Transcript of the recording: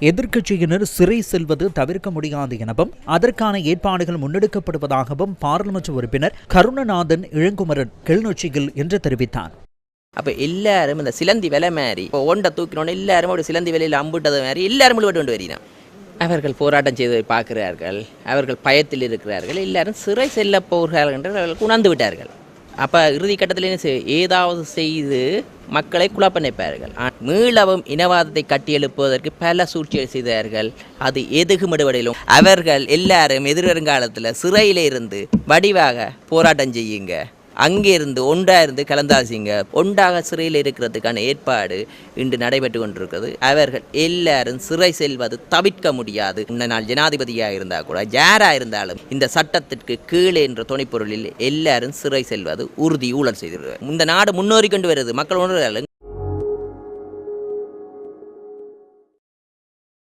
எதிர்க்கட்சியினர் சிறை செல்வது தவிர்க்க முடியாது எனவும் அதற்கான ஏற்பாடுகள் முன்னெடுக்கப்படுவதாகவும் பாராளுமன்ற உறுப்பினர் கருணநாதன் இளங்குமரன் கிளிநொச்சியில் என்று தெரிவித்தார். அப்போ எல்லாரும் இந்த சிலந்தி விலை மாதிரி இப்போ ஒண்டை தூக்கினோன்னு எல்லாரும் ஒரு சிலந்தி விலையில் அம்புட்டது மாதிரி எல்லாரும் விட்டு கொண்டு வரினா அவர்கள் போராட்டம் செய்து பார்க்கிறார்கள், அவர்கள் பயத்தில் இருக்கிறார்கள், எல்லாரும் சிறை செல்ல போகிறார்கள் என்று அவர்கள் உணர்ந்து விட்டார்கள். அப்போ இறுதி கட்டத்தில் ஏதாவது செய்து மக்களை குழப்ப நினைப்பார்கள். மீளவும் இனவாதத்தை கட்டியெழுப்புவதற்கு பல சூழ்ச்சிகள் செய்தார்கள். அது எதுகுமிடுவடையிலும் அவர்கள் எல்லாரும் எதிர்வருங்காலத்தில் சிறையில இருந்து வடிவாக போராட்டம் செய்யுங்க, அங்கே இருந்து ஒன்றாக இருந்து கலந்தாசிங்க, ஒன்றாக சிறையில் இருக்கிறதுக்கான ஏற்பாடு இன்று நடைபெற்று கொண்டிருக்கிறது. அவர்கள் எல்லாரும் சிறை செல்வது தவிர்க்க முடியாது. இந்த நாள் ஜனாதிபதியாக இருந்தால் கூட யாராக இருந்தாலும் இந்த சட்டத்திற்கு கீழே என்ற துணைப்பொருளில் எல்லாரும் சிறை செல்வது உறுதி ஊழல் செய்திருக்கிறார். இந்த நாடு முன்னேறி கொண்டு வருது. மக்கள் உணர்வுகள்